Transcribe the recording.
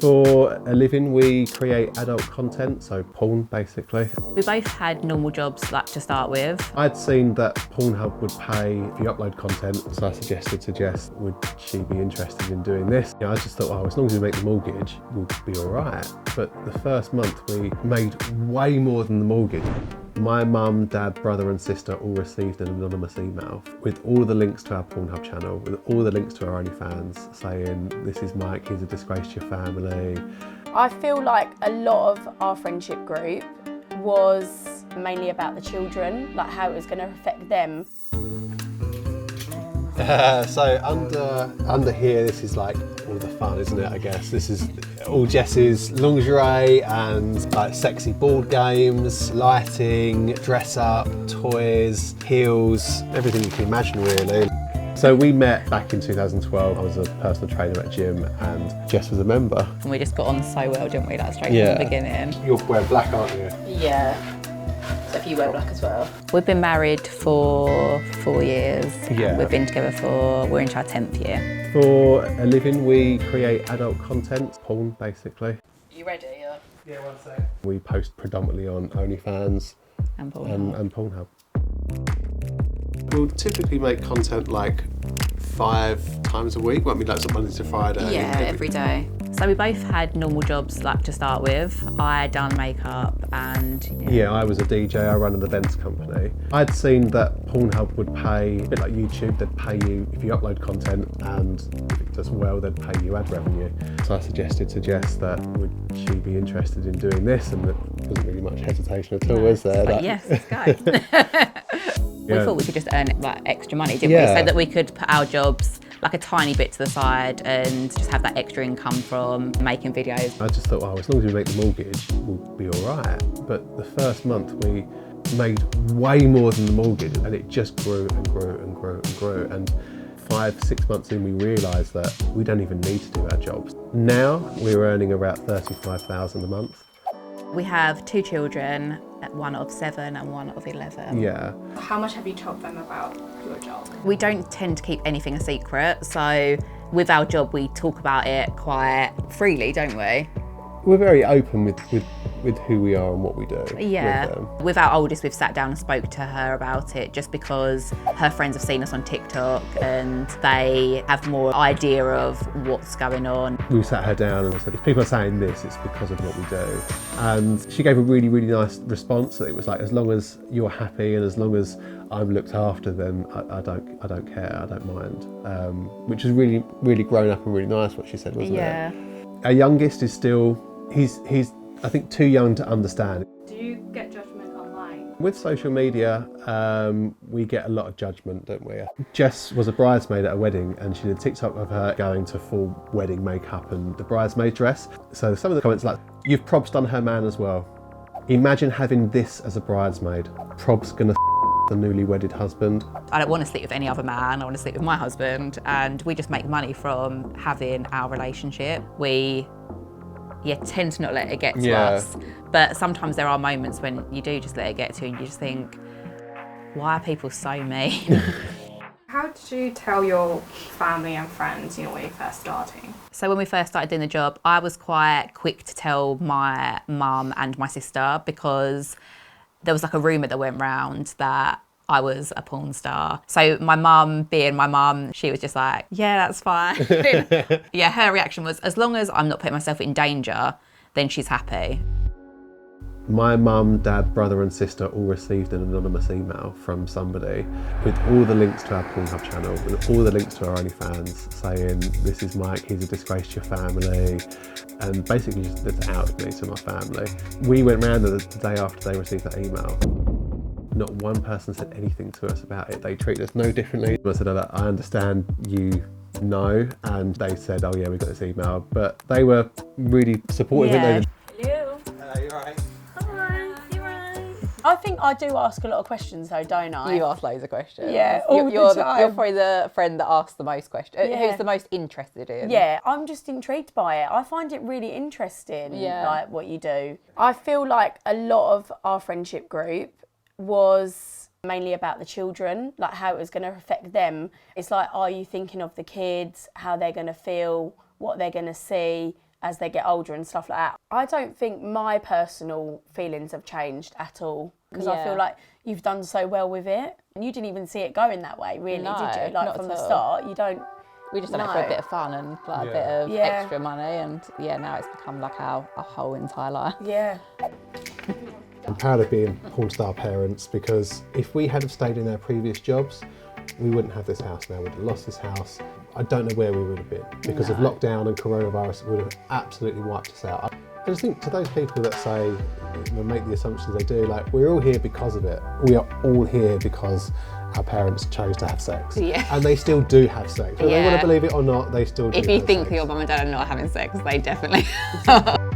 For a living, we create adult content, so porn basically. We both had normal jobs like to start with. I'd seen that Pornhub would pay if you upload content, so I suggested to Jess, would she be interested in doing this? I just thought, oh, as long as we make the mortgage, we'll be all right. But the first month we made way more than the mortgage. My mum, dad, brother and sister all received an anonymous email with all the links to our Pornhub channel, with all the links to our OnlyFans, saying, this is Mike, he's a disgrace to your family. I feel like a lot of our friendship group was mainly about the children, like how it was going to affect them. So under here, this is like all the fun, isn't it, I guess? This is all Jess's lingerie and like sexy board games, lighting, dress up, toys, heels, everything you can imagine really. So we met back in 2012. I was a personal trainer at a gym and Jess was a member. And we just got on so well, didn't we? Like straight from the beginning. You're wearing black, aren't you? Yeah. So if you wear black as well. We've been married for 4 years. Yeah. We've been together we're into our 10th year. For a living, we create adult content, porn basically. You ready? Yeah, one sec. We post predominantly on OnlyFans And Pornhub. and Pornhub. We'll typically make content like 5 times a week, won't we? Like Monday to Friday. Yeah, every day. So we both had normal jobs like to start with. I done makeup and Yeah, I was a DJ, I run an events company. I'd seen that Pornhub would pay, a bit like YouTube, they'd pay you if you upload content and if it does well, they'd pay you ad revenue. So I suggested to Jess that would she be interested in doing this, and there wasn't really much hesitation at all, was there? But yes, let's go. We thought we could just earn like extra money, didn't we? So that we could put our jobs like a tiny bit to the side and just have that extra income from making videos. I just thought, oh, as long as we make the mortgage, we'll be all right. But the first month we made way more than the mortgage, and it just grew and grew and grew and grew. And 5-6 months in, we realised that we don't even need to do our jobs. Now we're earning about $35,000 a month. We have 2 children, one of 7 and one of 11. Yeah. How much have you told them about your job? We don't tend to keep anything a secret, so with our job we talk about it quite freely, don't we? We're very open with who we are and what we do. Yeah. With them. With our oldest, we've sat down and spoke to her about it just because her friends have seen us on TikTok and they have more idea of what's going on. We sat her down and said, if people are saying this, it's because of what we do. And she gave a really, really nice response. It was like, as long as you're happy and as long as I'm looked after, then I don't care, I don't mind. Which was really, really grown up and really nice what she said, wasn't it? Yeah. Our youngest is still, he's I think too young to understand. Do you get judgment online? With social media, we get a lot of judgment, don't we? Jess was a bridesmaid at a wedding and she did a TikTok of her going to full wedding makeup and the bridesmaid dress. So some of the comments like, you've probs done her man as well. Imagine having this as a bridesmaid. Prob's gonna the newly wedded husband. I don't want to sleep with any other man, I want to sleep with my husband, and we just make money from having our relationship. We tend to not let it get to us, but sometimes there are moments when you do just let it get to you and you just think, why are people so mean? How did you tell your family and friends, when you first starting? So when we first started doing the job, I was quite quick to tell my mum and my sister because there was like a rumour that went round that I was a porn star. So my mum, being my mum, she was just like, yeah, that's fine. Yeah, her reaction was, as long as I'm not putting myself in danger, then she's happy. My mum, dad, brother and sister all received an anonymous email from somebody with all the links to our Pornhub channel, with all the links to our OnlyFans, saying, this is Mike, he's a disgrace to your family, and basically just outed me to my family. We went round the day after they received that email. Not one person said anything to us about it. They treated us no differently. I said, I understand you know, and they said, oh yeah, we got this email. But they were really supportive. Yeah. Hello. Hello, you alright? Hi, you right? I think I do ask a lot of questions though, don't I? You ask loads of questions. Yeah, all the time. You're probably the friend that asks the most questions. Yeah. Who's the most interested in? Yeah, I'm just intrigued by it. I find it really interesting, like what you do. I feel like a lot of our friendship group was mainly about the children, like how it was going to affect them. It's like, are you thinking of the kids, how they're going to feel, what they're going to see, as they get older and stuff like that. I don't think my personal feelings have changed at all, because I feel like you've done so well with it. And you didn't even see it going that way, really, did you? Like, from the start, you don't... We just done it for a bit of fun and like a bit of extra money, and now it's become like our whole entire life. Yeah. I'm proud of being porn star parents, because if we had have stayed in our previous jobs, we wouldn't have this house now. We'd have lost this house. I don't know where we would have been, because of lockdown and coronavirus. It would have absolutely wiped us out. I just think, to those people that say, make the assumptions they do, like, we're all here because of it. We are all here because our parents chose to have sex. Yeah. And they still do have sex. Whether they want to believe it or not, they still do. If you have think sex. your mum and dad are not having sex, they definitely are.